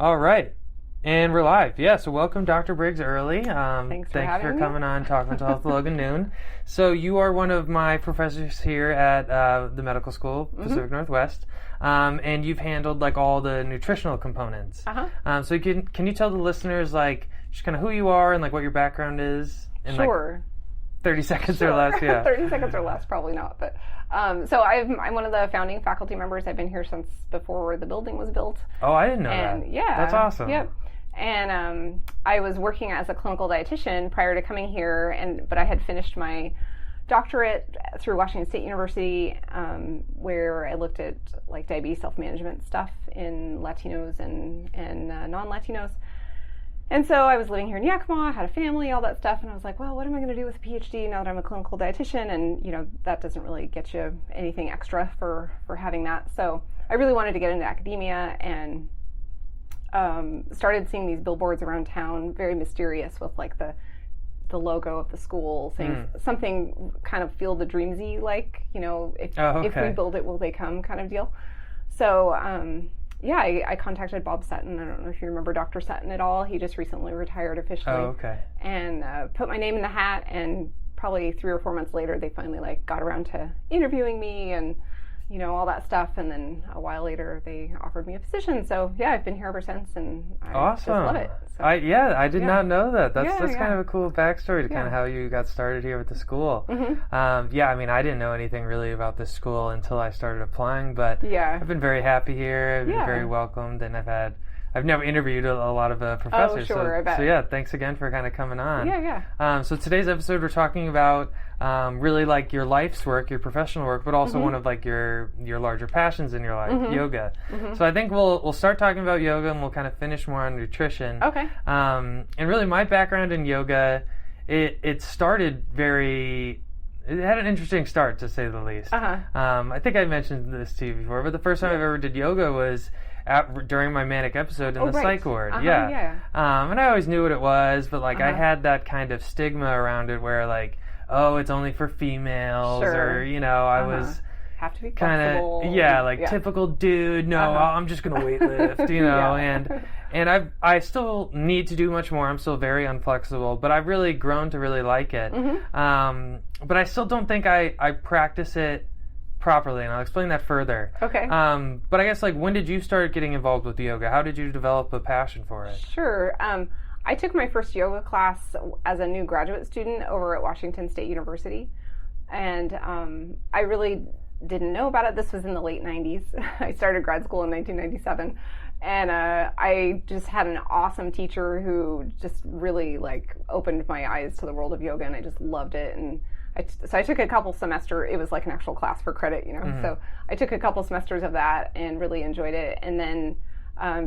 All right. And we're live. Yeah, so welcome, Dr. Briggs Early. Thanks for having me. Coming on, talking to Health Logan Noone. So you are one of my professors here at the medical school, Pacific Northwest, and you've handled like all the nutritional components. So can you tell the listeners like just kind of who you are and like what your background is? In, Sure. 30 seconds or less, yeah. 30 seconds or less, probably not. But so I'm one of the founding faculty members. I've been here since before the building was built. Oh, I didn't know that. Yeah. That's awesome. Yep. And I was working as a clinical dietitian prior to coming here, but I had finished my doctorate through Washington State University, where I looked at like diabetes self-management stuff in Latinos and non-Latinos. And so I was living here in Yakima, had a family, all that stuff, and I was like, well, what am I going to do with a PhD now that I'm a clinical dietitian? And, you know, that doesn't really get you anything extra for having that. So I really wanted to get into academia and started seeing these billboards around town, very mysterious, with like the logo of the school saying something kind of Field of Dreamsy, like, you know, if we build it, will they come kind of deal. So, I contacted Bob Sutton. I don't know if you remember Dr. Sutton at all. He just recently retired officially. And put my name in the hat, and probably 3 or 4 months later, they finally like got around to interviewing me and, you know, all that stuff. And then a while later, they offered me a position. So yeah, I've been here ever since, and I just love it. So, I did not know that. That's kind of a cool backstory to kind of how you got started here with the school. I mean, I didn't know anything really about this school until I started applying, but I've been very happy here. I've been very welcomed, and I've never interviewed a lot of professors. Oh, sure, I bet. So yeah, thanks again for kind of coming on. So today's episode, we're talking about really like your life's work, your professional work, but also one of like your larger passions in your life, yoga. So I think we'll start talking about yoga, and we'll kind of finish more on nutrition. Okay. And really, my background in yoga, it started it had an interesting start, to say the least. I think I mentioned this to you before, but the first time I ever did yoga was during my manic episode in the psych ward. And I always knew what it was, but like I had that kind of stigma around it where like, oh, it's only for females, or, you know, I was have to be kind of typical dude. No, I'm just gonna weightlift, you know. And I still need to do much more. I'm still very unflexible, but I've really grown to really like it. But I still don't think I practice it properly, and I'll explain that further. Okay. But I guess, like, when did you start getting involved with yoga? How did you develop a passion for it? Sure. I took my first yoga class as a new graduate student over at Washington State University, and I really didn't know about it. This was in the late 90s. I started grad school in 1997, and I just had an awesome teacher who just really like opened my eyes to the world of yoga, and I just loved it. And so I took a couple semesters. It was like an actual class for credit, you know. So I took a couple semesters of that and really enjoyed it, and then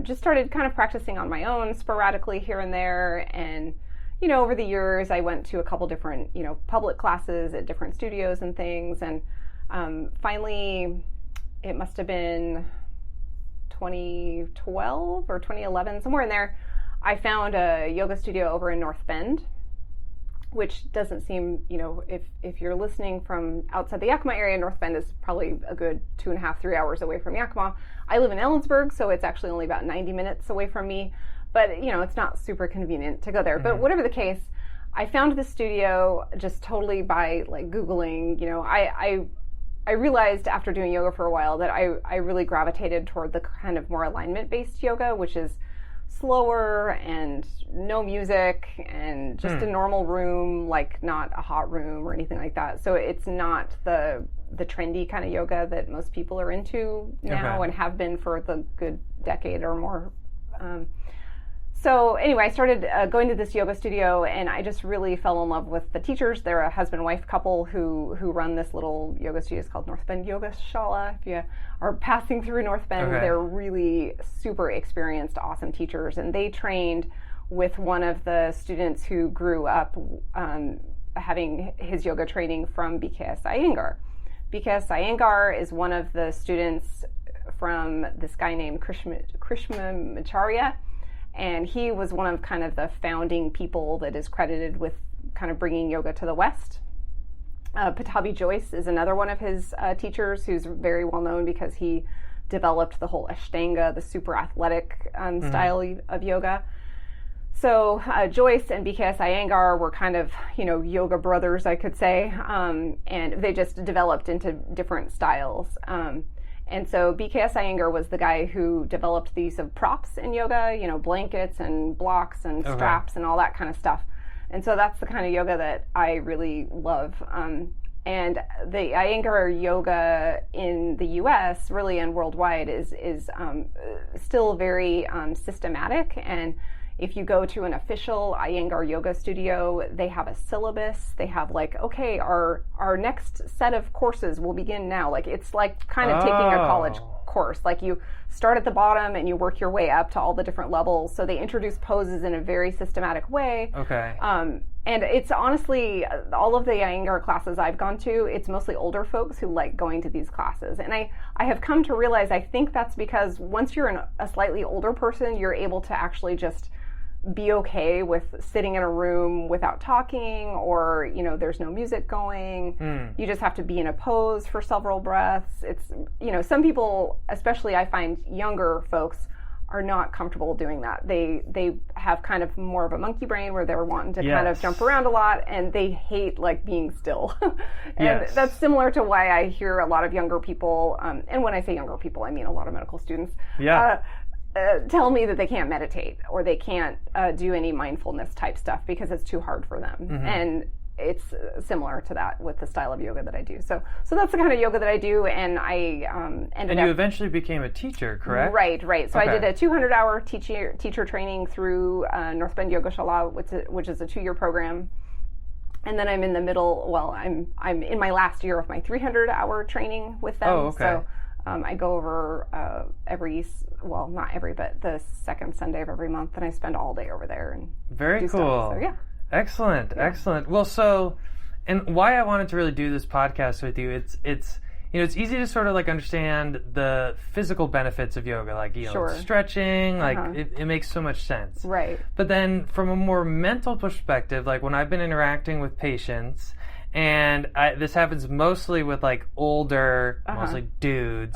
just started kind of practicing on my own sporadically here and there. And, you know, over the years, I went to a couple different, you know, public classes at different studios and things. And finally, it must have been 2012 or 2011, somewhere in there, I found a yoga studio over in North Bend, which doesn't seem, you know, if you're listening from outside the Yakima area, North Bend is probably a good 2.5, 3 hours away from Yakima. I live in Ellensburg, so it's actually only about 90 minutes away from me. But, you know, it's not super convenient to go there. But whatever the case, I found the studio just totally by, like, Googling. You know, I realized after doing yoga for a while that I really gravitated toward the kind of more alignment-based yoga, which is slower and no music and just a normal room, like not a hot room or anything like that. So it's not the trendy kind of yoga that most people are into now and have been for the good decade or more. So anyway, I started going to this yoga studio, and I just really fell in love with the teachers. They're a husband-wife couple who run this little yoga studio. It's called North Bend Yoga Shala. If you are passing through North Bend, they're really super experienced, awesome teachers. And they trained with one of the students who grew up having his yoga training from BKS Iyengar. BKS Iyengar is one of the students from this guy named Krishnamacharya. And he was one of kind of the founding people that is credited with kind of bringing yoga to the West. Patabi Joyce is another one of his teachers who's very well known because he developed the whole Ashtanga, the super athletic style of yoga. So Joyce and BKS Iyengar were kind of, yoga brothers, I could say, and they just developed into different styles. And so BKS Iyengar was the guy who developed the use of props in yoga, blankets and blocks and straps and all that kind of stuff. And so that's the kind of yoga that I really love. And the Iyengar yoga in the U.S., really, and worldwide, is still very systematic. And if you go to an official Iyengar yoga studio, they have a syllabus. They have okay, our next set of courses will begin now. It's like kind of taking a college course. You start at the bottom and you work your way up to all the different levels. So they introduce poses in a very systematic way. Okay. And it's honestly, all of the Iyengar classes I've gone to, it's mostly older folks who like going to these classes. And I have come to realize, I think that's because once you're a slightly older person, you're able to actually just be okay with sitting in a room without talking, or there's no music going. You just have to be in a pose for several breaths. It's some people, especially I find younger folks, are not comfortable doing that. They have kind of more of a monkey brain where they're wanting to kind of jump around a lot, and they hate being still. And that's similar to why I hear a lot of younger people, and when I say younger people, I mean a lot of medical students, tell me that they can't meditate or they can't do any mindfulness type stuff because it's too hard for them. And it's similar to that with the style of yoga that I do. So that's the kind of yoga that I do, and I ended up... And you eventually became a teacher, correct? Right. So I did a 200-hour teacher training through North Bend Yoga Shala, which is a 2-year program. And then I'm in the middle, I'm in my last year of my 300-hour training with them. Oh, okay. So I go over not every, but the second Sunday of every month, and I spend all day over there and Very do cool. Stuff. So, yeah. Excellent. Well, and why I wanted to really do this podcast with you, it's easy to sort of understand the physical benefits of yoga, stretching, it makes so much sense. Right. But then from a more mental perspective, when I've been interacting with patients, and this happens mostly with older, mostly dudes,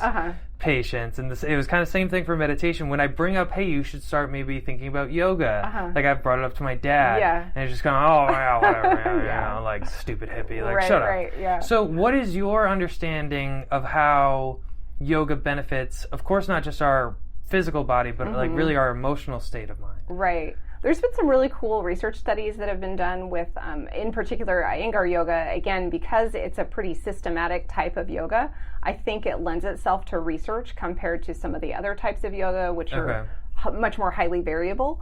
patients, and it was kind of the same thing for meditation. When I bring up, hey, you should start maybe thinking about yoga, I've brought it up to my dad, and he's just going, oh, yeah, whatever, stupid hippie, shut up. Right, yeah. So what is your understanding of how yoga benefits, of course, not just our physical body, but really our emotional state of mind? Right. There's been some really cool research studies that have been done with, in particular, Iyengar yoga. Again, because it's a pretty systematic type of yoga, I think it lends itself to research compared to some of the other types of yoga, which are much more highly variable.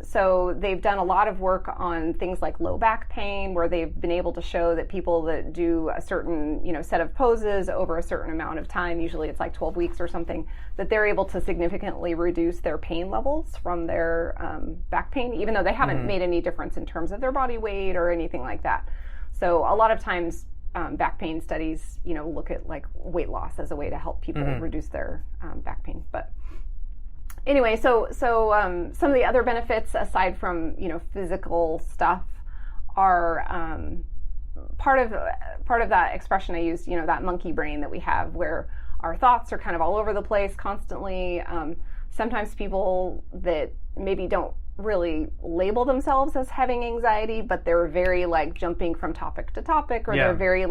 So they've done a lot of work on things like low back pain, where they've been able to show that people that do a certain, set of poses over a certain amount of time, usually it's 12 weeks or something, that they're able to significantly reduce their pain levels from their back pain, even though they haven't made any difference in terms of their body weight or anything like that. So a lot of times back pain studies, look at weight loss as a way to help people reduce their back pain. But anyway, so some of the other benefits aside from physical stuff are part of that expression I used, that monkey brain that we have, where our thoughts are kind of all over the place constantly. Sometimes people that maybe don't really label themselves as having anxiety, but they're very jumping from topic to topic, or they're very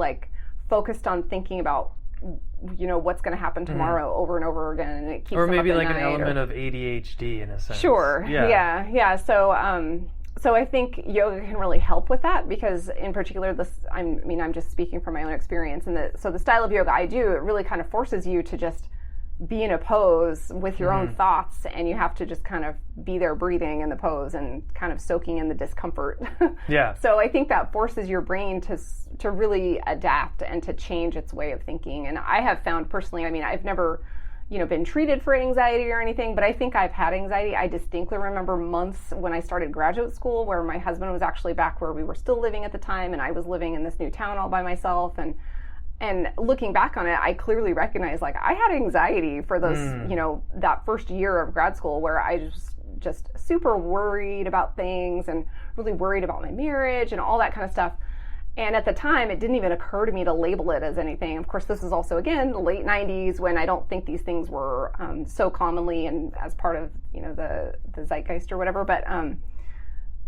focused on thinking about what's going to happen tomorrow over and over again, and it keeps or them maybe up at an night, element of ADHD in a sense. Sure. Yeah. So I think yoga can really help with that, because in particular, I'm just speaking from my own experience, and so the style of yoga I do, it really kind of forces you to just be in a pose with your own thoughts, and you have to just kind of be there breathing in the pose and kind of soaking in the discomfort. Yeah. So I think that forces your brain to really adapt and to change its way of thinking. And I have found personally, I've never, been treated for anxiety or anything, but I think I've had anxiety. I distinctly remember months when I started graduate school where my husband was actually back where we were still living at the time, and I was living in this new town all by myself, and looking back on it, I clearly recognize I had anxiety for those, that first year of grad school, where I was just super worried about things and really worried about my marriage and all that kind of stuff. And at the time, it didn't even occur to me to label it as anything. Of course, this is also, again, the late 90s, when I don't think these things were so commonly and as part of, the zeitgeist or whatever. But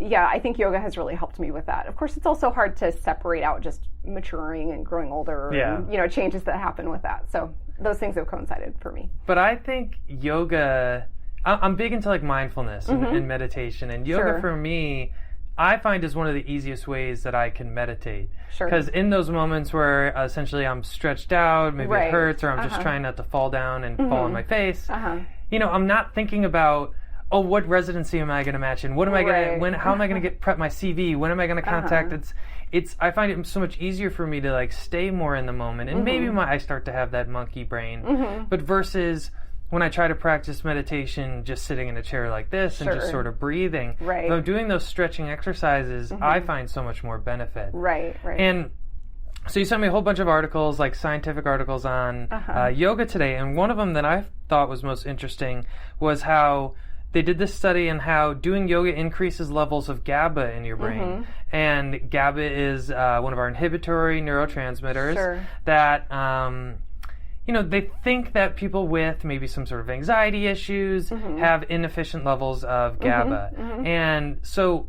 yeah, I think yoga has really helped me with that. Of course, it's also hard to separate out just maturing and growing older and, changes that happen with that. So those things have coincided for me. But I think yoga, I'm big into like mindfulness and meditation. And yoga for me, I find is one of the easiest ways that I can meditate. Sure. Because in those moments where essentially I'm stretched out, maybe it hurts, or I'm just trying not to fall down and fall on my face, I'm not thinking about, oh, what residency am I going to match in? What am I going to, how am I going to prep my CV? When am I going to contact? I find it so much easier for me to like stay more in the moment. And maybe I start to have that monkey brain. But versus when I try to practice meditation just sitting in a chair like this and just sort of breathing, if I'm doing those stretching exercises, I find so much more benefit. Right. And so you sent me a whole bunch of articles, like scientific articles on yoga today, and one of them that I thought was most interesting was how they did this study on how doing yoga increases levels of Gaba in your brain. And Gaba is one of our inhibitory neurotransmitters that they think that people with maybe some sort of anxiety issues have inefficient levels of Gaba. And so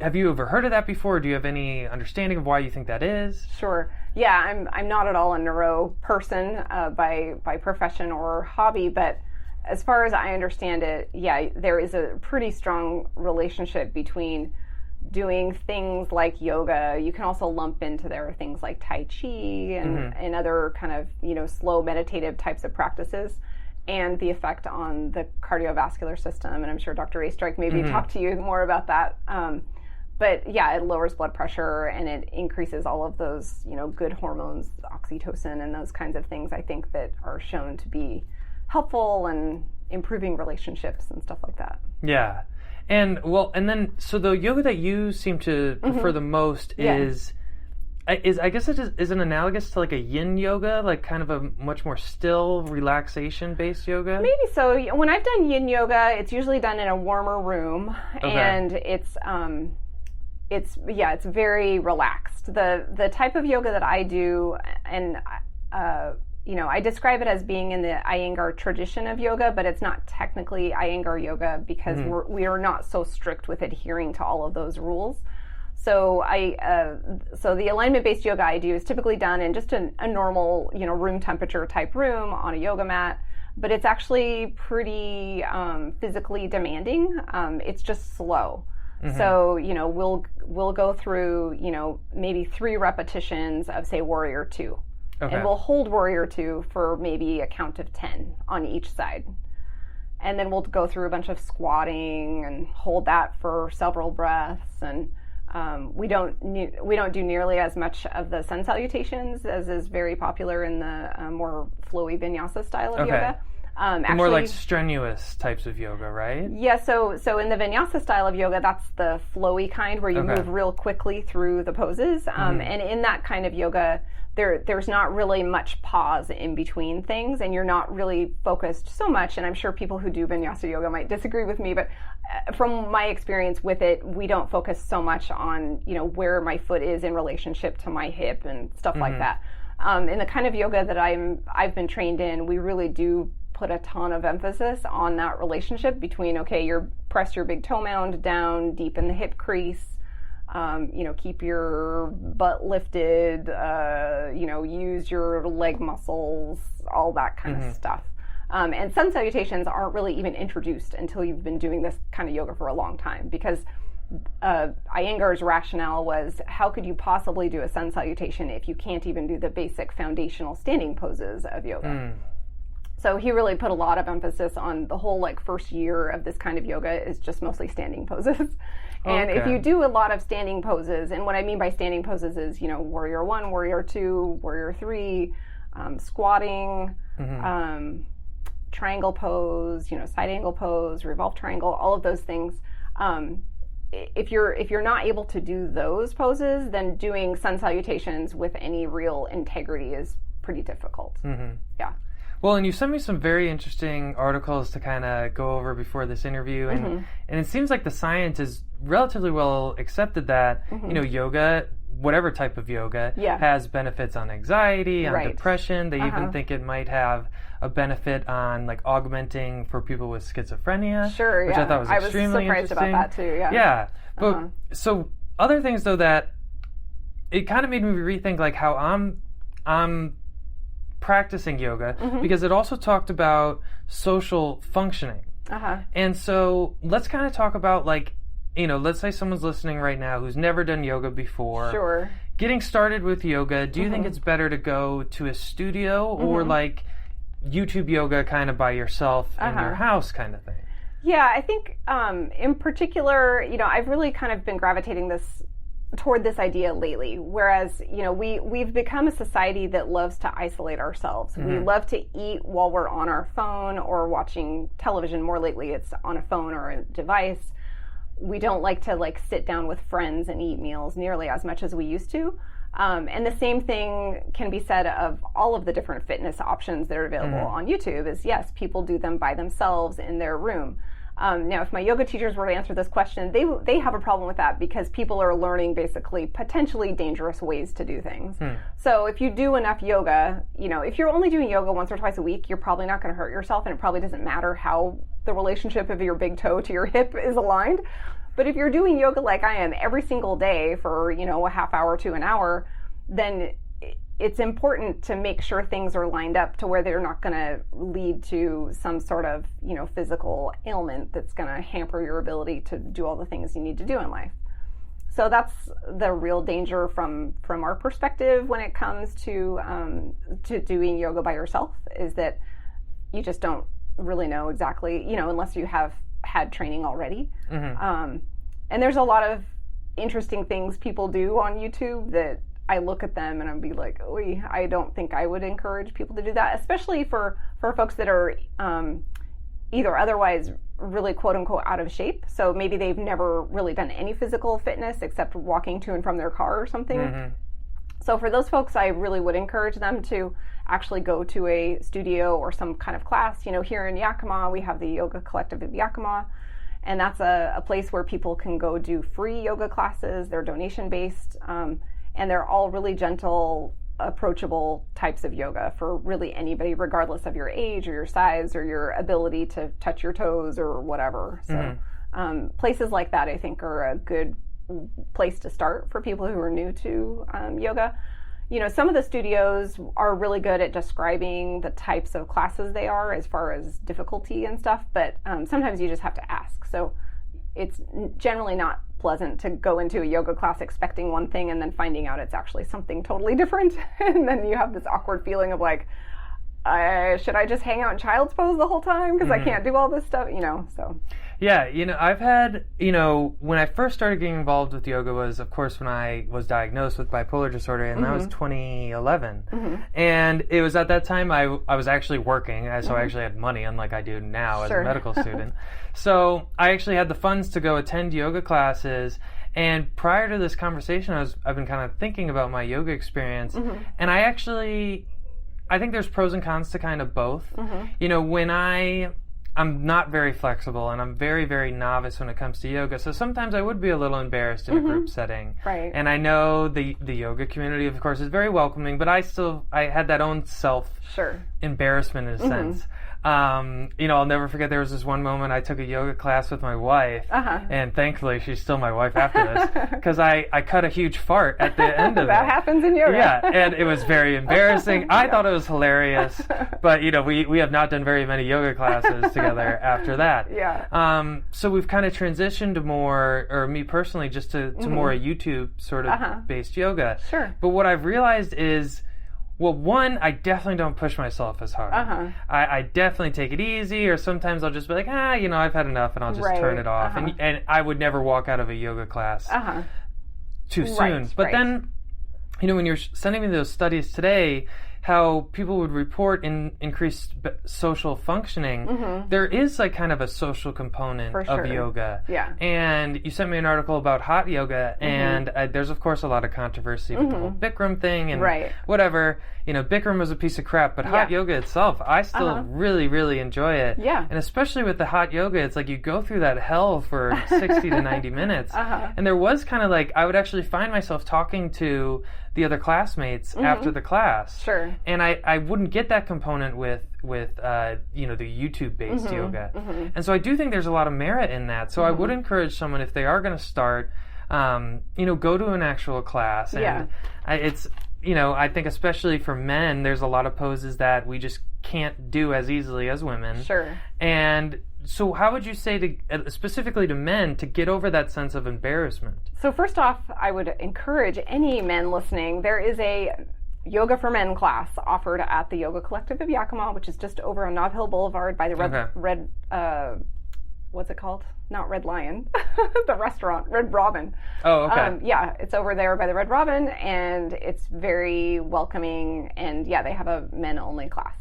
have you ever heard of that before? Do you have any understanding of why you think that is? Sure. Yeah, I'm not at all a neuro person by profession or hobby, but as far as I understand it, there is a pretty strong relationship between doing things like yoga. You can also lump into there things like Tai Chi and other kind of, slow meditative types of practices, and the effect on the cardiovascular system. And I'm sure Dr. Raystrike maybe talk to you more about that. But yeah, it lowers blood pressure and it increases all of those, good hormones, oxytocin and those kinds of things, I think, that are shown to be helpful and improving relationships and stuff like that. Yeah. And so the yoga that you seem to prefer the most is I guess it is an analogous to like a Yin Yoga, like kind of a much more still relaxation based yoga? Maybe so. When I've done Yin Yoga, it's usually done in a warmer room, and it's very relaxed. The type of yoga that I do, and I describe it as being in the Iyengar tradition of yoga, but it's not technically Iyengar yoga because we are not so strict with adhering to all of those rules. So the alignment-based yoga I do is typically done in just a normal, room temperature type room on a yoga mat, but it's actually pretty physically demanding. It's just slow. So, we'll go through, maybe 3 repetitions of, say, Warrior 2. Okay. And we'll hold Warrior 2 for maybe a count of 10 on each side. And then we'll go through a bunch of squatting and hold that for several breaths. And we don't do nearly as much of the sun salutations as is very popular in the more flowy vinyasa style of yoga. Actually, more like strenuous types of yoga, right? Yeah, so in the vinyasa style of yoga, that's the flowy kind where you move real quickly through the poses. And in that kind of yoga, there's not really much pause in between things, and you're not really focused so much. And I'm sure people who do vinyasa yoga might disagree with me, but from my experience with it, we don't focus so much on, where my foot is in relationship to my hip and stuff like that. In the kind of yoga that I've been trained in, we really do put a ton of emphasis on that relationship between, you press your big toe mound down deep in the hip crease, keep your butt lifted, use your leg muscles, all that kind of stuff. And sun salutations aren't really even introduced until you've been doing this kind of yoga for a long time, because Iyengar's rationale was, how could you possibly do a sun salutation if you can't even do the basic foundational standing poses of yoga? So he really put a lot of emphasis on the whole first year of this kind of yoga is just mostly standing poses. And if you do a lot of standing poses, and what I mean by standing poses is, Warrior 1, Warrior 2, Warrior 3, squatting, triangle pose, side angle pose, revolve triangle, all of those things. If you're not able to do those poses, then doing sun salutations with any real integrity is pretty difficult. Yeah. Well, and you sent me some very interesting articles to kind of go over before this interview, and it seems like the science is relatively well accepted that yoga whatever type of yoga has benefits on anxiety, on depression. They even think it might have a benefit on like augmenting for people with schizophrenia. Sure, which I thought was extremely surprised interesting. about that too. Yeah. Yeah, but so other things though that it kind of made me rethink like how I'm practicing yoga because it also talked about social functioning. And so let's kind of talk about like, you know, let's say someone's listening right now who's never done yoga before. Sure. Getting started with yoga, do you think it's better to go to a studio or like YouTube yoga kind of by yourself in your house kind of thing? Yeah, I think in particular, you know, I've really kind of been gravitating toward this idea lately, whereas, you know, we've become a society that loves to isolate ourselves. We love to eat while we're on our phone or watching television. More lately, it's on a phone or a device. We don't like to like sit down with friends and eat meals nearly as much as we used to. And the same thing can be said of all of the different fitness options that are available on YouTube is yes, people do them by themselves in their room. Now, if my yoga teachers were to answer this question, they have a problem with that because people are learning basically potentially dangerous ways to do things. So if you do enough yoga, you know, if you're only doing yoga once or twice a week, you're probably not going to hurt yourself, and it probably doesn't matter how the relationship of your big toe to your hip is aligned. But if you're doing yoga like I am every single day for, you know, a half hour to an hour, then it's important to make sure things are lined up to where they're not going to lead to some sort of, you know, physical ailment that's going to hamper your ability to do all the things you need to do in life. So that's the real danger from our perspective when it comes to doing yoga by yourself, is that you just don't really know exactly, you know, unless you have had training already. And there's a lot of interesting things people do on YouTube that I look at them and I'd be like, oy, I don't think I would encourage people to do that, especially for folks that are either otherwise really quote unquote out of shape. So maybe they've never really done any physical fitness except walking to and from their car or something. So for those folks, I really would encourage them to actually go to a studio or some kind of class. You know, here in Yakima, we have the Yoga Collective of Yakima, and that's a place where people can go do free yoga classes. They're donation-based. And they're all really gentle, approachable types of yoga for really anybody, regardless of your age or your size or your ability to touch your toes or whatever. So places like that, I think, are a good place to start for people who are new to yoga. You know, some of the studios are really good at describing the types of classes they are as far as difficulty and stuff, but sometimes you just have to ask. So it's generally not pleasant to go into a yoga class expecting one thing and then finding out it's actually something totally different. And then you have this awkward feeling of like, should I just hang out in child's pose the whole time because I can't do all this stuff, you know, so. Yeah, you know, I've had, you know, when I first started getting involved with yoga was, of course, when I was diagnosed with bipolar disorder, and that was 2011. And it was at that time I was actually working, so I actually had money, unlike I do now as a medical student. So I actually had the funds to go attend yoga classes. And prior to this conversation, I've been kind of thinking about my yoga experience, and I think there's pros and cons to kind of both. You know, when I'm not very flexible and I'm very, very novice when it comes to yoga. So sometimes I would be a little embarrassed in a group setting. Right. And I know the yoga community, of course, is very welcoming, but I had that own embarrassment in a sense. You know, I'll never forget there was this one moment I took a yoga class with my wife, and thankfully she's still my wife after this, because I cut a huge fart at the end of it. That happens in yoga. Yeah, and it was very embarrassing. I thought it was hilarious, but you know, we have not done very many yoga classes together after that. Yeah. So we've kind of transitioned to more, or me personally, just to more a YouTube sort of based yoga. Sure. But what I've realized is, well, one, I definitely don't push myself as hard. I definitely take it easy, or sometimes I'll just be like, you know, I've had enough, and I'll just turn it off. And I would never walk out of a yoga class too soon. But then, you know, when you're sending me those studies today, how people would report increased social functioning, there is like kind of a social component of yoga. Yeah. And you sent me an article about hot yoga, and there's of course a lot of controversy with the whole Bikram thing and whatever. Bikram was a piece of crap, but hot yoga itself, I still really, really enjoy it. Yeah. And especially with the hot yoga, it's like you go through that hell for 60 to 90 minutes. And there was kind of like, I would actually find myself talking to the other classmates after the class. Sure. And I wouldn't get that component with the YouTube-based yoga. And so I do think there's a lot of merit in that. So I would encourage someone, if they are going to start, go to an actual class. And it's, I think especially for men, there's a lot of poses that we just can't do as easily as women. Sure. And so how would you say specifically to men to get over that sense of embarrassment? So first off, I would encourage any men listening, there is a Yoga for Men class offered at the Yoga Collective of Yakima, which is just over on Nob Hill Boulevard by the what's it called? Not Red Lion, the restaurant, Red Robin. Oh, okay. It's over there by the Red Robin, and it's very welcoming, and they have a men-only class.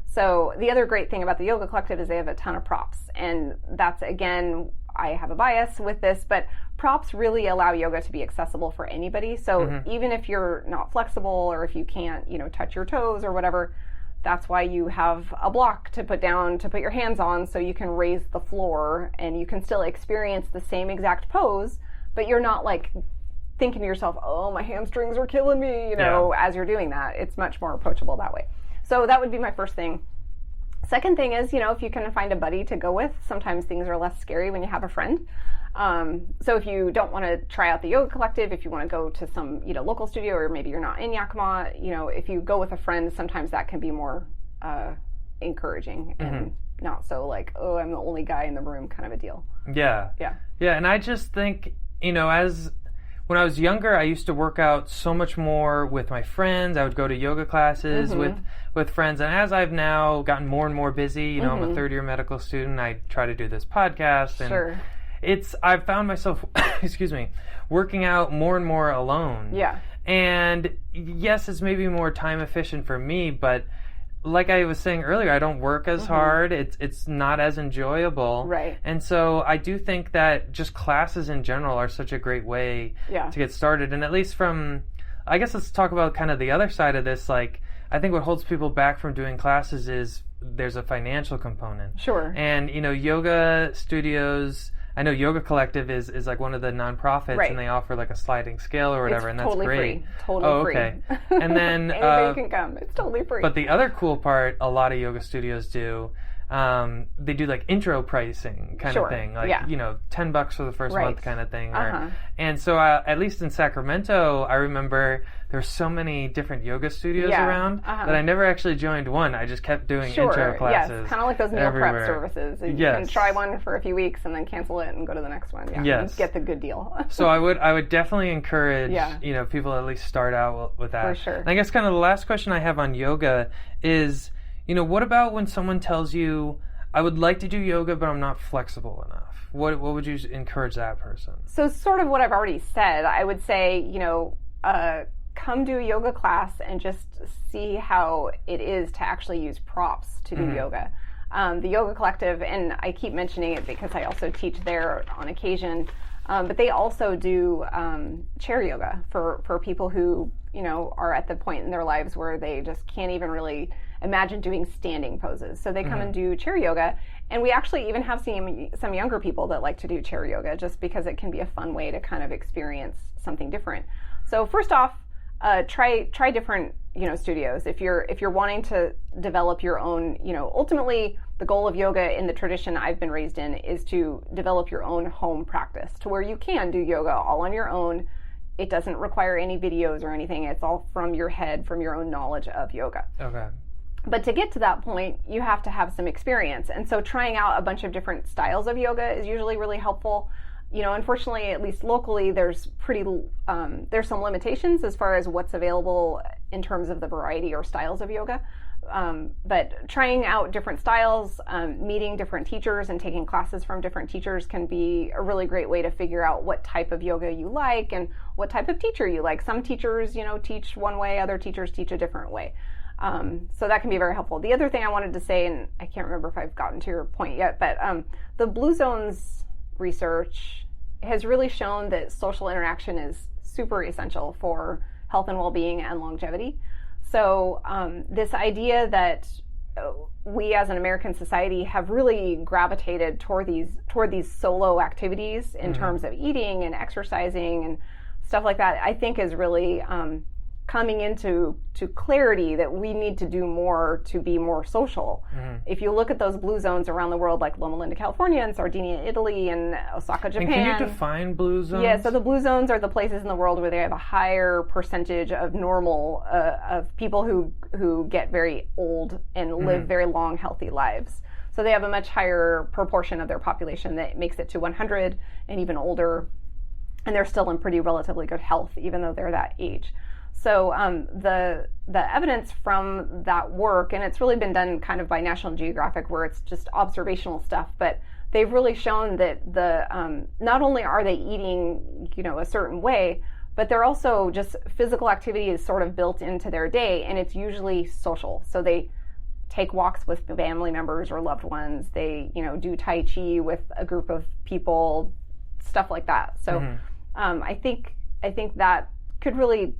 So the other great thing about the Yoga Collective is they have a ton of props, and that's, again, I have a bias with this, but props really allow yoga to be accessible for anybody. So even if you're not flexible or if you can't, touch your toes or whatever, that's why you have a block to put down, to put your hands on, so you can raise the floor and you can still experience the same exact pose, but you're not like thinking to yourself, oh, my hamstrings are killing me, as you're doing that. It's much more approachable that way. So that would be my first thing. Second thing is, if you can find a buddy to go with, sometimes things are less scary when you have a friend. So if you don't want to try out the Yoga Collective, if you want to go to some, local studio, or maybe you're not in Yakima, if you go with a friend, sometimes that can be more encouraging and not so like, oh, I'm the only guy in the room kind of a deal. Yeah. And I just think, when I was younger, I used to work out so much more with my friends. I would go to yoga classes with friends. And as I've now gotten more and more busy, I'm a third-year medical student. I try to do this podcast. And I've found myself, working out more and more alone. Yeah. And yes, it's maybe more time efficient for me, but like I was saying earlier, I don't work as hard. It's not as enjoyable. Right. And so I do think that just classes in general are such a great way to get started. And at least I guess let's talk about kind of the other side of this. Like, I think what holds people back from doing classes is there's a financial component. Sure. And, yoga studios, I know Yoga Collective is like one of the nonprofits, and they offer like a sliding scale or whatever, and that's totally great. Totally free. Okay. And then anybody can come. It's totally free. But the other cool part a lot of yoga studios do, they do like intro pricing kind of thing, like $10 for the first month kind of thing. And so at least in Sacramento, I remember there's so many different yoga studios around that I never actually joined one. I just kept doing intro classes. Yes, kind of like those meal prep services. You can try one for a few weeks and then cancel it and go to the next one. And get the good deal. So I would definitely encourage people to at least start out with that. For sure. And I guess kind of the last question I have on yoga is, what about when someone tells you, I would like to do yoga, but I'm not flexible enough? What would you encourage that person? So sort of what I've already said. I would say, come do a yoga class and just see how it is to actually use props to do yoga. The Yoga Collective, and I keep mentioning it because I also teach there on occasion, but they also do chair yoga for people who, are at the point in their lives where they just can't even really imagine doing standing poses. So they come and do chair yoga, and we actually even have some younger people that like to do chair yoga just because it can be a fun way to kind of experience something different. So first off, try different studios if you're wanting to develop your own. Ultimately the goal of yoga in the tradition I've been raised in is to develop your own home practice to where you can do yoga all on your own. It doesn't require any videos or anything. It's all from your head, from your own knowledge of yoga. Okay. But to get to that point, you have to have some experience. And so trying out a bunch of different styles of yoga is usually really helpful. Unfortunately, at least locally, there's some limitations as far as what's available in terms of the variety or styles of yoga. But trying out different styles, meeting different teachers and taking classes from different teachers can be a really great way to figure out what type of yoga you like and what type of teacher you like. Some teachers, teach one way, other teachers teach a different way. So that can be very helpful. The other thing I wanted to say, and I can't remember if I've gotten to your point yet, but the blue zones research has really shown that social interaction is super essential for health and well-being and longevity. So this idea that we as an American society have really gravitated toward these solo activities in terms of eating and exercising and stuff like that, I think is really coming into clarity that we need to do more to be more social. If you look at those blue zones around the world, like Loma Linda, California, and Sardinia, Italy, and Osaka, Japan. And can you define blue zones? Yeah, so the blue zones are the places in the world where they have a higher percentage of normal, of people who get very old and live very long, healthy lives. So they have a much higher proportion of their population that makes it to 100 and even older, and they're still in pretty relatively good health, even though they're that age. So the evidence from that work, and it's really been done kind of by National Geographic, where it's just observational stuff, but they've really shown that not only are they eating, a certain way, but they're also just physical activity is sort of built into their day, and it's usually social. So they take walks with family members or loved ones. They, do Tai Chi with a group of people, stuff like that. So I think that could really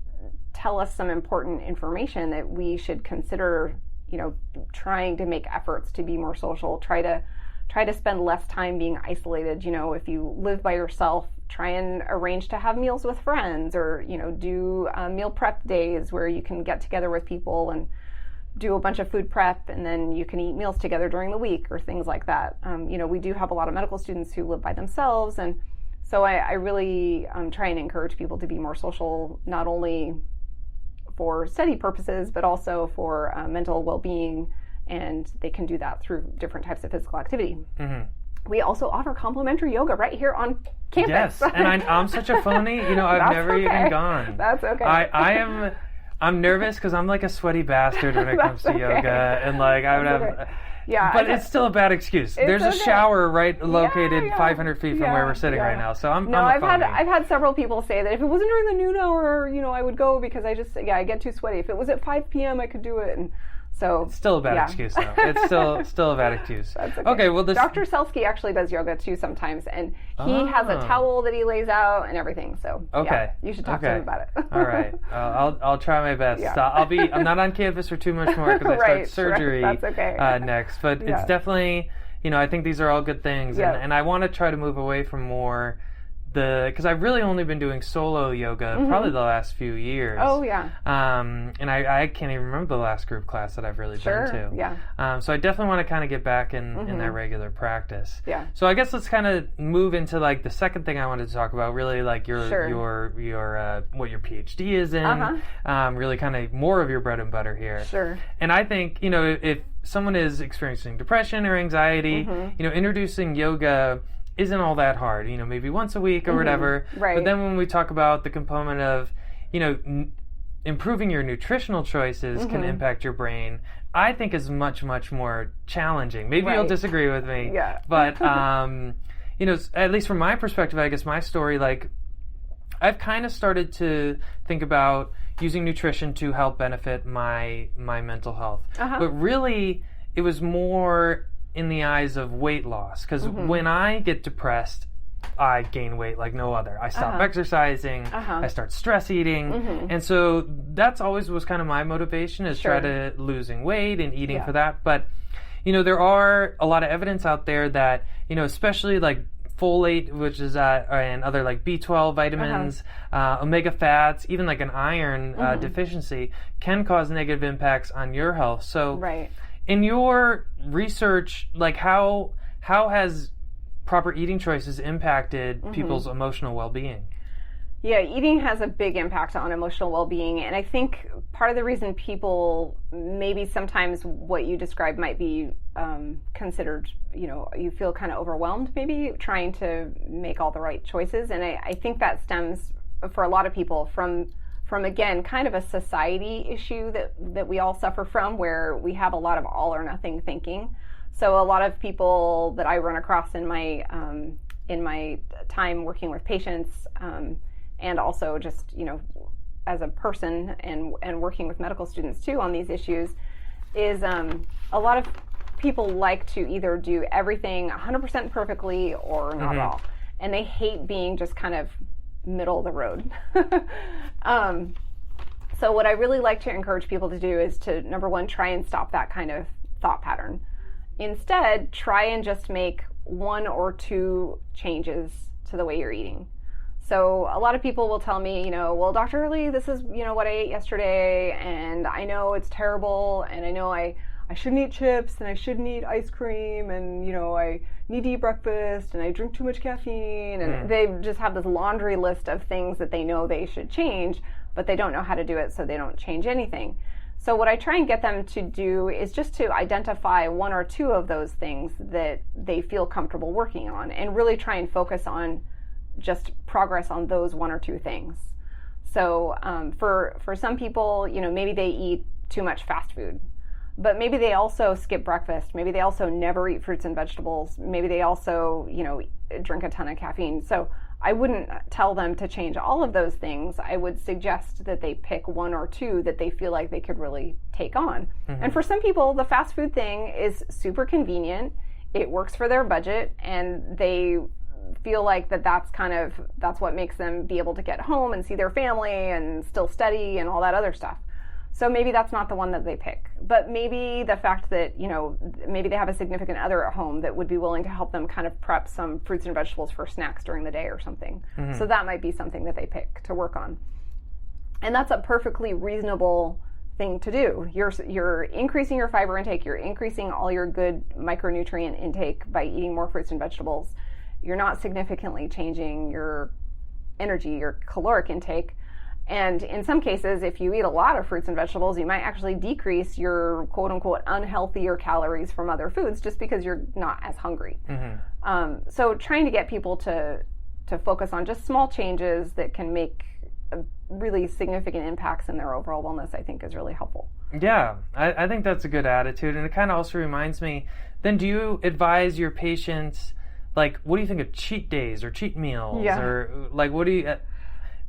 tell us some important information that we should consider, trying to make efforts to be more social, try to spend less time being isolated. If you live by yourself, try and arrange to have meals with friends, or, do meal prep days where you can get together with people and do a bunch of food prep, and then you can eat meals together during the week or things like that. We do have a lot of medical students who live by themselves, and so I really try and encourage people to be more social, not only for study purposes, but also for mental well-being, and they can do that through different types of physical activity. We also offer complimentary yoga right here on campus. Yes, and I'm such a phony. I've never even gone. That's okay. I'm nervous because I'm like a sweaty bastard when it comes to yoga, and like I would have. Yeah, but it's still a bad excuse. There's a shower located 500 feet from where we're sitting right now. So I've had several people say that if it wasn't during the noon hour, I would go because I get too sweaty. If it was at 5 p.m., I could do it. And so it's still a bad excuse, though. It's still a bad excuse. That's okay. Well, Dr. Selsky actually does yoga too sometimes, and he has a towel that he lays out and everything. So you should talk to him about it. All right, I'll try my best. Yeah. I'm not on campus for too much more because I start surgery next. But it's definitely, I think these are all good things, and I want to try to move away from more because I've really only been doing solo yoga probably the last few years. Oh, yeah. And I can't even remember the last group class that I've really been to. Yeah. So I definitely want to kind of get back in that regular practice. Yeah. So I guess let's kind of move into like the second thing I wanted to talk about, really like your what your PhD is in, really kind of more of your bread and butter here. Sure. And I think, if someone is experiencing depression or anxiety, introducing yoga isn't all that hard, maybe once a week or whatever. Right. But then when we talk about the component of, improving your nutritional choices can impact your brain, I think is much, much more challenging. Maybe you'll disagree with me. Yeah. But, at least from my perspective, I guess my story, like, I've kind of started to think about using nutrition to help benefit my mental health. But really, it was more in the eyes of weight loss, because when I get depressed, I gain weight like no other. I stop exercising, I start stress eating, and so that's always was kind of my motivation, is try to losing weight and eating for that. But there are a lot of evidence out there that especially like folate, which is and other like B12 vitamins, omega fats, even like an iron deficiency can cause negative impacts on your health. So in your research, like how has proper eating choices impacted people's emotional well-being? Yeah, eating has a big impact on emotional well-being, and I think part of the reason people maybe sometimes what you described might be considered, you feel kind of overwhelmed maybe trying to make all the right choices, and I think that stems for a lot of people from again, kind of a society issue that we all suffer from, where we have a lot of all or nothing thinking. So a lot of people that I run across in my time working with patients, and also just, as a person and working with medical students too on these issues is a lot of people like to either do everything 100% perfectly or not at all. And they hate being just kind of middle of the road. So what I really like to encourage people to do is to, number one, try and stop that kind of thought pattern. Instead, try and just make 1 or 2 changes to the way you're eating. So a lot of people will tell me, well, Dr. Early, this is, what I ate yesterday, and I know it's terrible, and I know I shouldn't eat chips, and I shouldn't eat ice cream, and, I need to eat breakfast, and I drink too much caffeine, and they just have this laundry list of things that they know they should change, but they don't know how to do it, so they don't change anything. So what I try and get them to do is just to identify 1 or 2 of those things that they feel comfortable working on, and really try and focus on just progress on those 1 or 2 things. So for some people, maybe they eat too much fast food, but maybe they also skip breakfast. Maybe they also never eat fruits and vegetables. Maybe they also, drink a ton of caffeine. So I wouldn't tell them to change all of those things. I would suggest that they pick 1 or 2 that they feel like they could really take on. And for some people, the fast food thing is super convenient. It works for their budget, and they feel like that's what makes them be able to get home and see their family and still study and all that other stuff. So maybe that's not the one that they pick. But maybe the fact that, maybe they have a significant other at home that would be willing to help them kind of prep some fruits and vegetables for snacks during the day or something. So that might be something that they pick to work on. And that's a perfectly reasonable thing to do. You're increasing your fiber intake, you're increasing all your good micronutrient intake by eating more fruits and vegetables. You're not significantly changing your energy, your caloric intake. And in some cases, if you eat a lot of fruits and vegetables, you might actually decrease your quote-unquote unhealthier calories from other foods just because you're not as hungry. So trying to get people to focus on just small changes that can make really significant impacts in their overall wellness, I think, is really helpful. Yeah, I think that's a good attitude. And it kind of also reminds me, then do you advise your patients, like, what do you think of cheat days or cheat meals? Yeah. Or, like, what do you...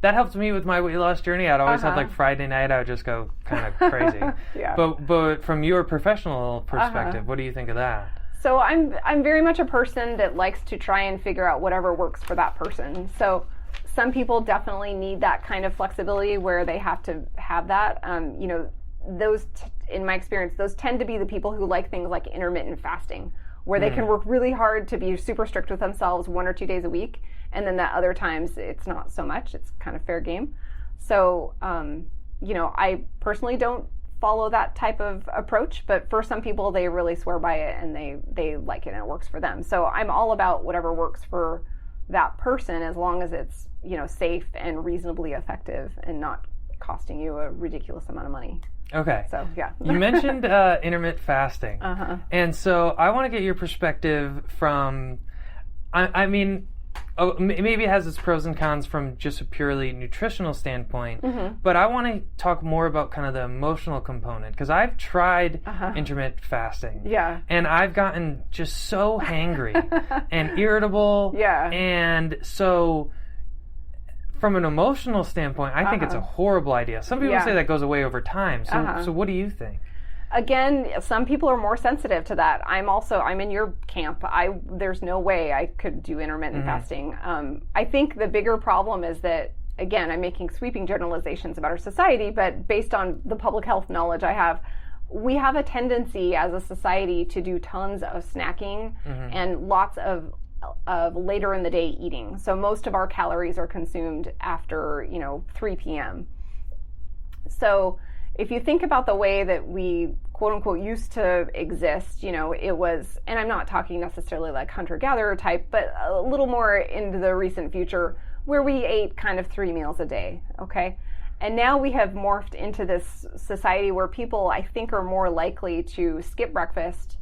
that helped me with my weight loss journey. I'd always have, like, Friday night, I would just go kind of crazy. Yeah. But from your professional perspective, what do you think of that? So I'm very much a person that likes to try and figure out whatever works for that person. So some people definitely need that kind of flexibility where they have to have that. Those, in my experience, those tend to be the people who like things like intermittent fasting, where they can work really hard to be super strict with themselves 1 or 2 days a week, and then that other times it's not so much. It's kind of fair game. So, I personally don't follow that type of approach, but for some people, they really swear by it and they like it and it works for them. So I'm all about whatever works for that person, as long as it's, safe and reasonably effective and not costing you a ridiculous amount of money. Okay. So, yeah. You mentioned intermittent fasting. And so I want to get your perspective from, maybe it has its pros and cons from just a purely nutritional standpoint, but I want to talk more about kind of the emotional component, because I've tried intermittent fasting. Yeah. And I've gotten just so hangry and irritable. Yeah. And so from an emotional standpoint, I think it's a horrible idea. Some people say that goes away over time. So what do you think? Again, some people are more sensitive to that. I'm in your camp. There's no way I could do intermittent fasting. I think the bigger problem is that, again, I'm making sweeping generalizations about our society, but based on the public health knowledge I have, we have a tendency as a society to do tons of snacking and lots of later in the day eating. So most of our calories are consumed after, 3 p.m. So if you think about the way that we, quote unquote, used to exist, it was, and I'm not talking necessarily like hunter-gatherer type, but a little more into the recent future, where we ate kind of 3 meals a day, okay? And now we have morphed into this society where people, I think, are more likely to skip breakfast,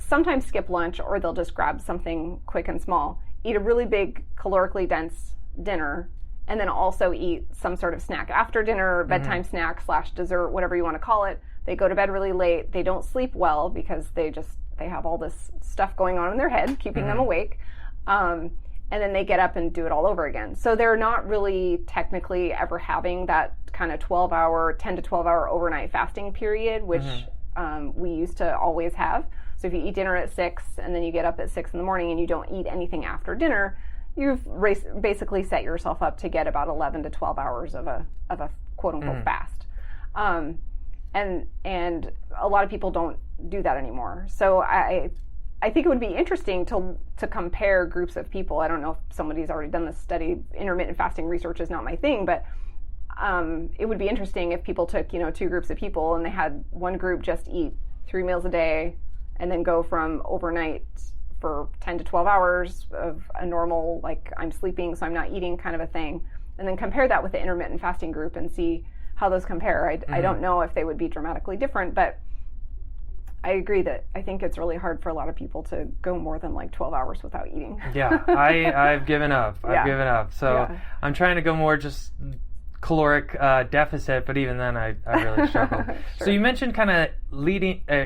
sometimes skip lunch, or they'll just grab something quick and small, eat a really big calorically dense dinner, and then also eat some sort of snack after dinner, bedtime snack / dessert, whatever you want to call it. They go to bed really late. They don't sleep well because they have all this stuff going on in their head, keeping them awake. And and then they get up and do it all over again. So they're not really technically ever having that kind of 10 to 12 hour overnight fasting period, which we used to always have. So if you eat dinner at 6 and then you get up at 6 in the morning and you don't eat anything after dinner, you've basically set yourself up to get about 11 to 12 hours of a quote unquote fast. And a lot of people don't do that anymore. So I think it would be interesting to compare groups of people. I don't know if somebody's already done this study. Intermittent fasting research is not my thing, but it would be interesting if people took, 2 groups of people and they had one group just eat 3 meals a day and then go from overnight for 10 to 12 hours of a normal, like I'm sleeping so I'm not eating kind of a thing, and then compare that with the intermittent fasting group and see how those compare. I don't know if they would be dramatically different, but I agree that I think it's really hard for a lot of people to go more than like 12 hours without eating. Yeah, I've given up. I've given up. So I'm trying to go more just caloric deficit, but even then I really struggle. Sure. So you mentioned kind of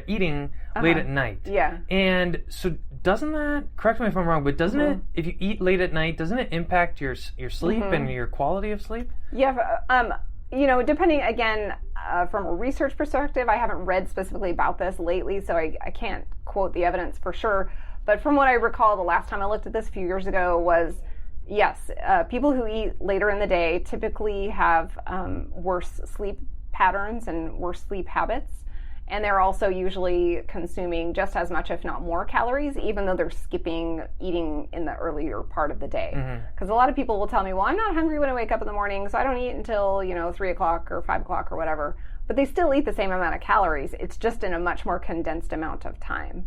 eating late at night. Yeah. And so doesn't that, correct me if I'm wrong, but doesn't it, if you eat late at night, doesn't it impact your sleep and your quality of sleep? Yeah. Depending, again, from a research perspective, I haven't read specifically about this lately, so I can't quote the evidence for sure. But from what I recall, the last time I looked at this a few years ago was, yes, people who eat later in the day typically have worse sleep patterns and worse sleep habits. And they're also usually consuming just as much, if not more, calories, even though they're skipping eating in the earlier part of the day. Because a lot of people will tell me, well, I'm not hungry when I wake up in the morning, so I don't eat until, 3 o'clock or 5 o'clock or whatever. But they still eat the same amount of calories. It's just in a much more condensed amount of time.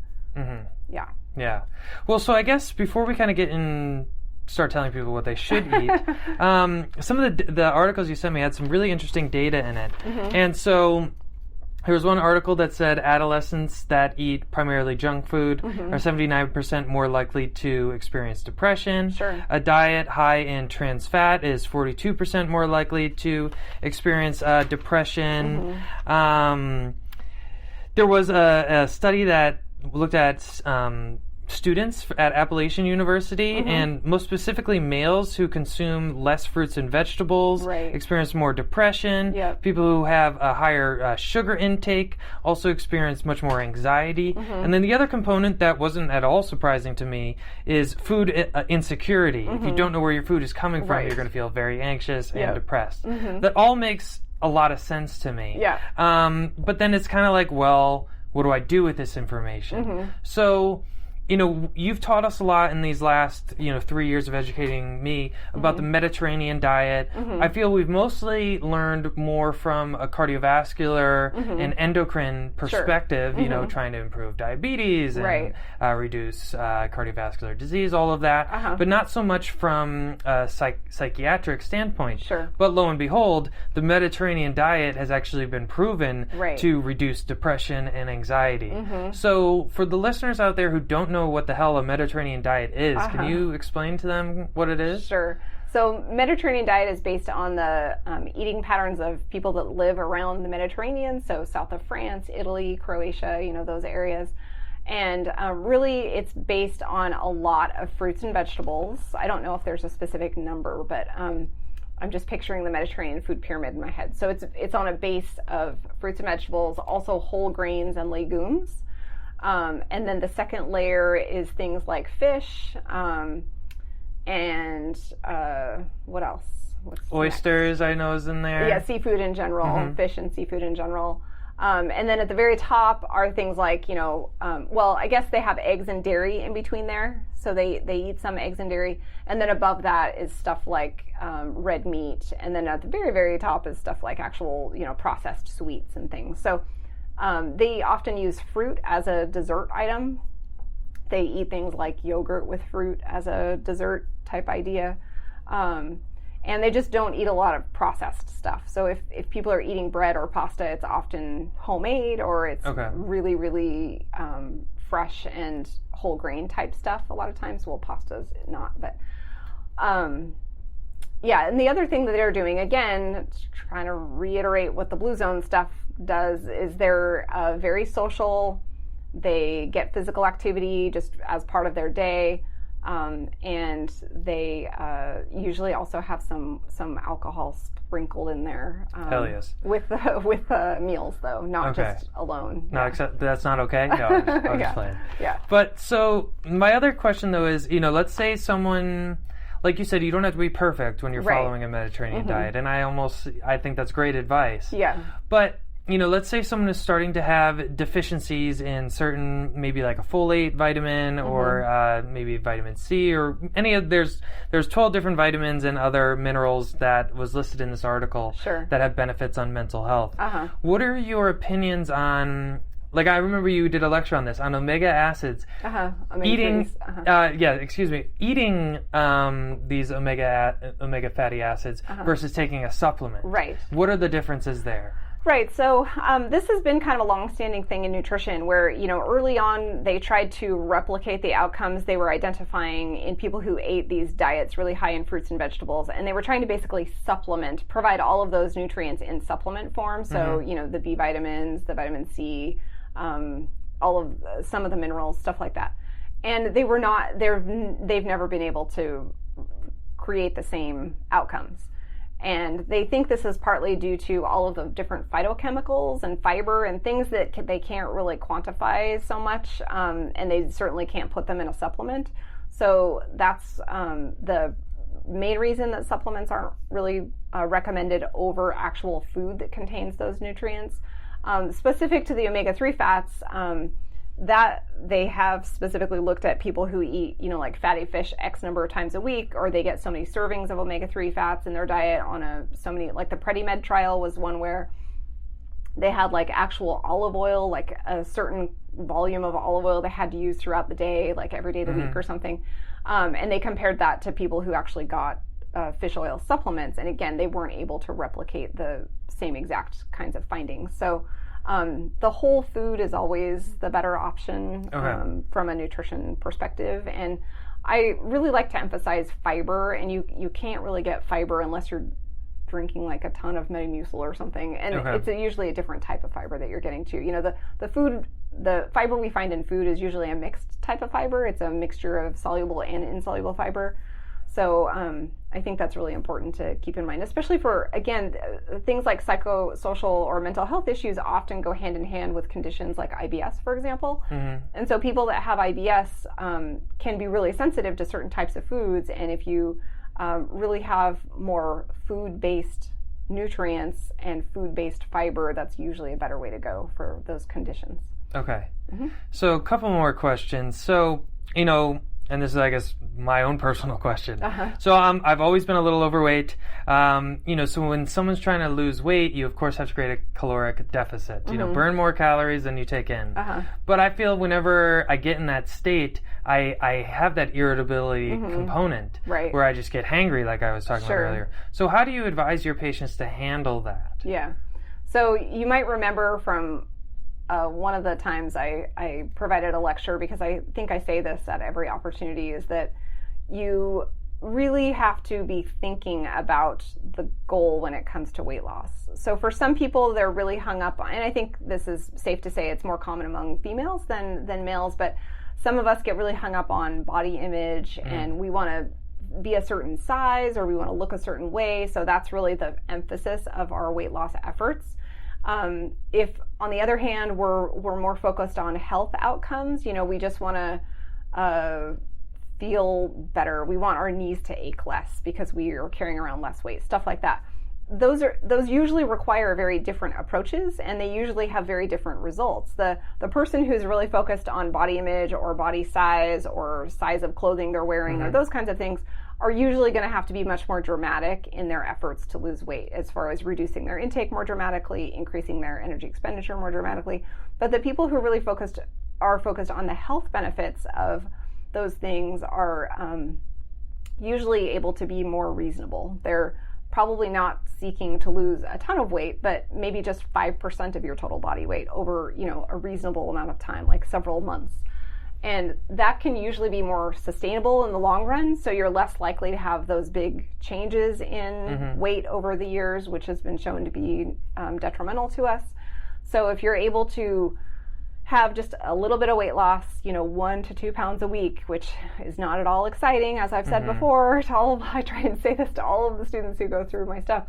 Yeah. Yeah. Well, so I guess before we kind of start telling people what they should eat, some of the articles you sent me had some really interesting data in it. And so there was one article that said adolescents that eat primarily junk food are 79% more likely to experience depression. Sure. A diet high in trans fat is 42% more likely to experience depression. There was a study that looked at students at Appalachian University, and most specifically males who consume less fruits and vegetables experience more depression. People who have a higher sugar intake also experience much more anxiety. And then the other component that wasn't at all surprising to me is food insecurity. If you don't know where your food is coming from, you're going to feel very anxious and depressed. That all makes a lot of sense to me. But then it's kind of like, well, what do I do with this information? So you've taught us a lot in these last, 3 years of educating me about the Mediterranean diet. I feel we've mostly learned more from a cardiovascular and endocrine perspective, trying to improve diabetes and reduce cardiovascular disease, all of that, but not so much from a psychiatric standpoint. But lo and behold, the Mediterranean diet has actually been proven to reduce depression and anxiety. So for the listeners out there who don't know what the hell a Mediterranean diet is, can you explain to them what it is? Sure. So Mediterranean diet is based on the eating patterns of people that live around the Mediterranean, so south of France, Italy, Croatia, those areas. And really it's based on a lot of fruits and vegetables. I don't know if there's a specific number, but I'm just picturing the Mediterranean food pyramid in my head. So it's on a base of fruits and vegetables, also whole grains and legumes. And then the second layer is things like fish, and what else? Oysters, next? I know, is in there. Yeah, seafood in general, fish and seafood in general. And then at the very top are things like, I guess they have eggs and dairy in between there. So they eat some eggs and dairy. And then above that is stuff like red meat. And then at the very, very top is stuff like actual, processed sweets and things. So they often use fruit as a dessert item. They eat things like yogurt with fruit as a dessert type idea. And they just don't eat a lot of processed stuff. So if people are eating bread or pasta, it's often homemade or it's really, really fresh and whole grain type stuff a lot of times. Well, pasta's not, but and the other thing that they're doing, again, trying to reiterate what the Blue Zone stuff does, is they're very social. They get physical activity just as part of their day. and they usually also have some alcohol sprinkled in there. Hell yes. With meals though, not just alone. No, except that's not okay. No, I'm just playing. Yeah. But so my other question though is, let's say someone, like you said, you don't have to be perfect when you're following a Mediterranean diet, and I think that's great advice. Yeah. But let's say someone is starting to have deficiencies in certain, maybe like a folate vitamin or maybe vitamin C or there's 12 different vitamins and other minerals that was listed in this article that have benefits on mental health. What are your opinions on, like I remember you did a lecture on this, on omega acids. Eating these omega fatty acids versus taking a supplement. Right. What are the differences there? Right. So this has been kind of a long-standing thing in nutrition where, early on they tried to replicate the outcomes they were identifying in people who ate these diets really high in fruits and vegetables. And they were trying to basically provide all of those nutrients in supplement form. So, the B vitamins, the vitamin C, some of the minerals, stuff like that. And they've never been able to create the same outcomes. And they think this is partly due to all of the different phytochemicals and fiber and things that they can't really quantify so much, and they certainly can't put them in a supplement. So that's the main reason that supplements aren't really recommended over actual food that contains those nutrients. Specific to the omega-3 fats, that they have specifically looked at people who eat, like fatty fish X number of times a week, or they get so many servings of omega-3 fats in their diet like the PREDIMED trial was one where they had like actual olive oil, like a certain volume of olive oil they had to use throughout the day, like every day of the week or something. And they compared that to people who actually got fish oil supplements. And again, they weren't able to replicate the same exact kinds of findings. So the whole food is always the better option from a nutrition perspective. And I really like to emphasize fiber, and you can't really get fiber unless you're drinking like a ton of Metamucil or something. And it's usually a different type of fiber that you're getting to. The fiber we find in food is usually a mixed type of fiber. It's a mixture of soluble and insoluble fiber. So I think that's really important to keep in mind, especially for, again, things like psychosocial or mental health issues often go hand in hand with conditions like IBS, for example. And so people that have IBS can be really sensitive to certain types of foods. And if you really have more food-based nutrients and food-based fiber, that's usually a better way to go for those conditions. Okay. So a couple more questions. So, and this is, I guess, my own personal question. So I've always been a little overweight. So when someone's trying to lose weight, you, of course, have to create a caloric deficit. Burn more calories than you take in. But I feel whenever I get in that state, I have that irritability component where I just get hangry, like I was talking about earlier. So how do you advise your patients to handle that? Yeah. So you might remember from one of the times I provided a lecture, because I think I say this at every opportunity, is that you really have to be thinking about the goal when it comes to weight loss. So for some people, they're really hung up on, and I think this is safe to say it's more common among females than males, but some of us get really hung up on body image, and we want to be a certain size or we want to look a certain way. So that's really the emphasis of our weight loss efforts. If, on the other hand, we're more focused on health outcomes, we just want to feel better. We want our knees to ache less because we are carrying around less weight, stuff like that. Those usually require very different approaches, and they usually have very different results. The person who's really focused on body image or body size or size of clothing they're wearing or those kinds of things are usually going to have to be much more dramatic in their efforts to lose weight, as far as reducing their intake more dramatically, increasing their energy expenditure more dramatically. But the people who are really focused on the health benefits of those things are usually able to be more reasonable. They're probably not seeking to lose a ton of weight, but maybe just 5% of your total body weight over, a reasonable amount of time, like several months. And that can usually be more sustainable in the long run, so you're less likely to have those big changes in weight over the years, which has been shown to be detrimental to us. So if you're able to have just a little bit of weight loss, 1 to 2 pounds a week, which is not at all exciting, as I've said before. I try and say this to all of the students who go through my stuff.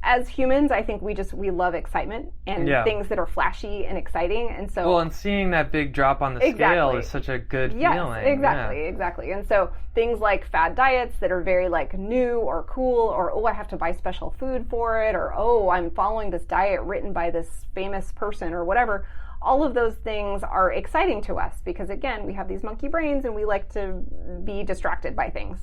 As humans, I think we love excitement and things that are flashy and exciting, and so and seeing that big drop on the scale is such a good feeling. Exactly. And so things like fad diets that are very like new or cool, or I have to buy special food for it, or I'm following this diet written by this famous person or whatever. All of those things are exciting to us because, again, we have these monkey brains and we like to be distracted by things.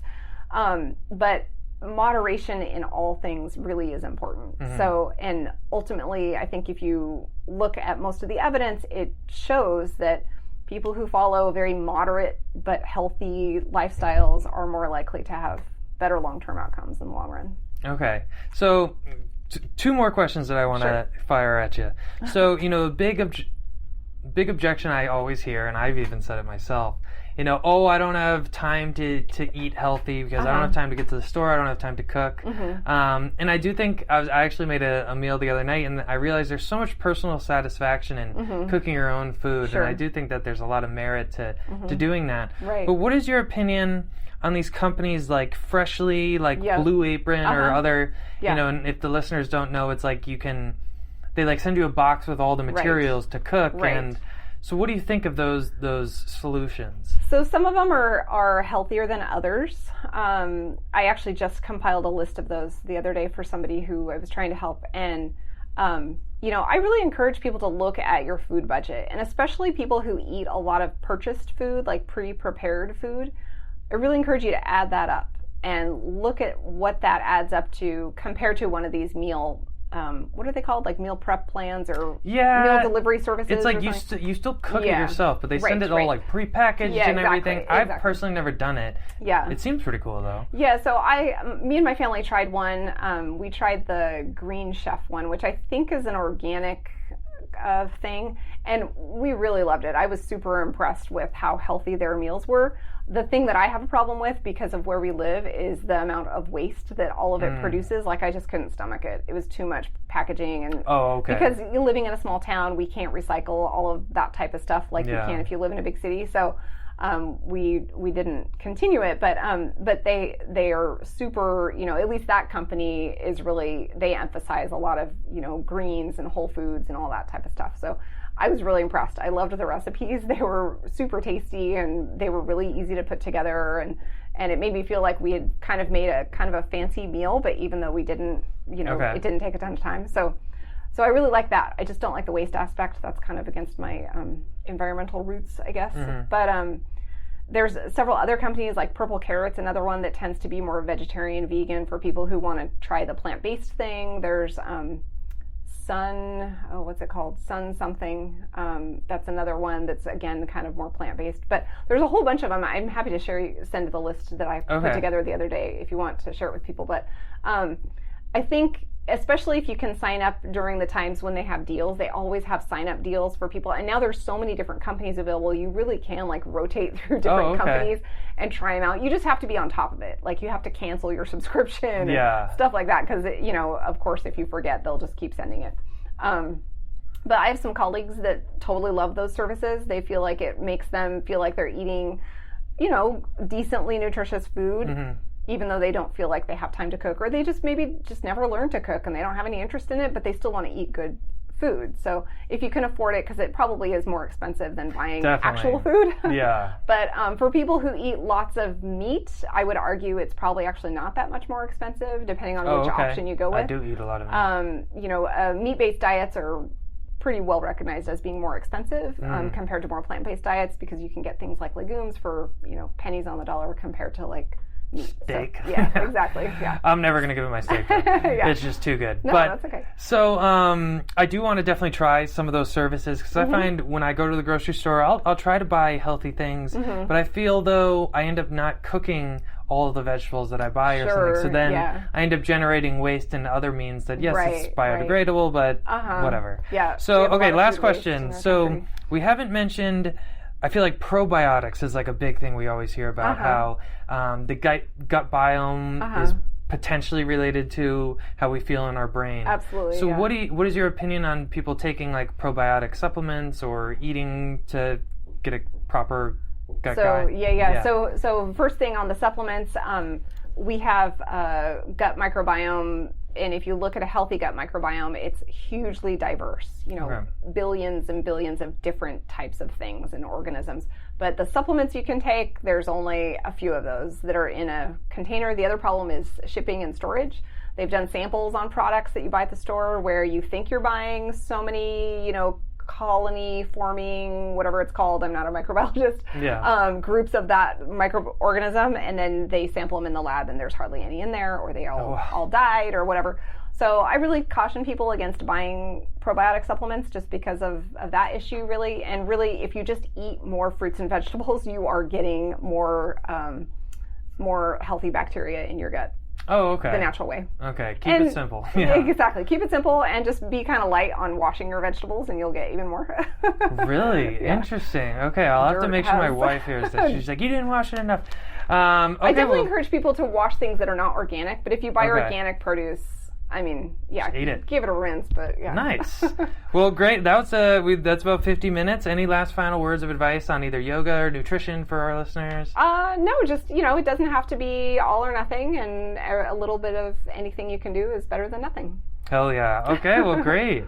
But moderation in all things really is important. So, and ultimately, I think if you look at most of the evidence, it shows that people who follow very moderate but healthy lifestyles are more likely to have better long-term outcomes in the long run. Okay. So, two more questions that I want to fire at you. So, a big objection I always hear, and I've even said it myself, I don't have time to eat healthy because I don't have time to get to the store. I don't have time to cook. And I do think I actually made a meal the other night, and I realized there's so much personal satisfaction in cooking your own food. And I do think that there's a lot of merit to doing that. Right. But what is your opinion on these companies like Freshly, like Blue Apron or other, and if the listeners don't know, it's like they like send you a box with all the materials to cook. And so what do you think of those solutions? So some of them are healthier than others. I actually just compiled a list of those the other day for somebody who I was trying to help. And, I really encourage people to look at your food budget, and especially people who eat a lot of purchased food, like pre-prepared food. I really encourage you to add that up and look at what that adds up to compared to one of these meal what are they called? Like meal prep plans or meal delivery services? It's like you still cook it yourself, but they send it all like prepackaged and everything. I've personally never done it. Yeah. It seems pretty cool though. Yeah, so me and my family tried one. We tried the Green Chef one, which I think is an organic thing, and we really loved it. I was super impressed with how healthy their meals were. The thing that I have a problem with because of where we live is the amount of waste that all of it produces. Like, I just couldn't stomach it. It was too much packaging. And because living in a small town, we can't recycle all of that type of stuff like you can if you live in a big city. So we didn't continue it, but they are super, at least that company is really, they emphasize a lot of, greens and whole foods and all that type of stuff. So I was really impressed. I loved the recipes. They were super tasty and they were really easy to put together, and it made me feel like we had kind of made a kind of a fancy meal, but even though we didn't, it didn't take a ton of time. So I really like that. I just don't like the waste aspect. That's kind of against my environmental roots, I guess. But there's several other companies, like Purple Carrot's another one that tends to be more vegetarian, vegan for people who want to try the plant-based thing. There's Sun something. That's another one that's, again, kind of more plant-based. But there's a whole bunch of them. I'm happy to send the list that I put together the other day if you want to share it with people. But I think, especially if you can sign up during the times when they have deals, they always have sign-up deals for people. And now there's so many different companies available. You really can rotate through different companies and try them out. You just have to be on top of it. Like, you have to cancel your subscription and stuff like that because, of course, if you forget, they'll just keep sending it. But I have some colleagues that totally love those services. They feel like it makes them feel like they're eating, decently nutritious food, even though they don't feel like they have time to cook, or they just maybe never learned to cook and they don't have any interest in it, but they still want to eat good food. So if you can afford it, because it probably is more expensive than buying actual food. But for people who eat lots of meat, I would argue it's probably actually not that much more expensive, depending on which option you go with. I do eat a lot of meat. Meat-based diets are pretty well recognized as being more expensive compared to more plant-based diets, because you can get things like legumes for pennies on the dollar compared to steak. So, yeah, exactly. Yeah. I'm never going to give it my steak. It's just too good. No, that's okay. So I do want to definitely try some of those services, because I find when I go to the grocery store, I'll try to buy healthy things, but I feel though I end up not cooking all of the vegetables that I buy or something. So then I end up generating waste in other means that, yes, it's biodegradable, but whatever. Yeah. So, okay, last question. So we haven't mentioned, I feel like probiotics is like a big thing we always hear about, how the gut biome is potentially related to how we feel in our brain. Absolutely. So what is your opinion on people taking like probiotic supplements or eating to get a proper gut guide? Yeah. So first thing on the supplements, we have gut microbiome, and if you look at a healthy gut microbiome, it's hugely diverse. Billions and billions of different types of things and organisms. But the supplements you can take, there's only a few of those that are in a container. The other problem is shipping and storage. They've done samples on products that you buy at the store where you think you're buying so many, colony forming, whatever it's called, I'm not a microbiologist, groups of that microorganism, and then they sample them in the lab and there's hardly any in there, or they all died or whatever. So I really caution people against buying probiotic supplements just because of that issue, really. And really, if you just eat more fruits and vegetables, you are getting more healthy bacteria in your gut. Oh, okay. The natural way. Okay, keep it simple. Yeah. Exactly. Keep it simple and just be kind of light on washing your vegetables and you'll get even more. Really? Yeah. Interesting. Okay, I'll have to make sure my wife hears this. She's like, you didn't wash it enough. I definitely encourage people to wash things that are not organic, but if you buy organic produce, just eat it. Give it a rinse, but yeah. Nice. Well, great. That's about 50 minutes. Any last final words of advice on either yoga or nutrition for our listeners? No, just, it doesn't have to be all or nothing, and a little bit of anything you can do is better than nothing. Hell yeah. Okay, well, great.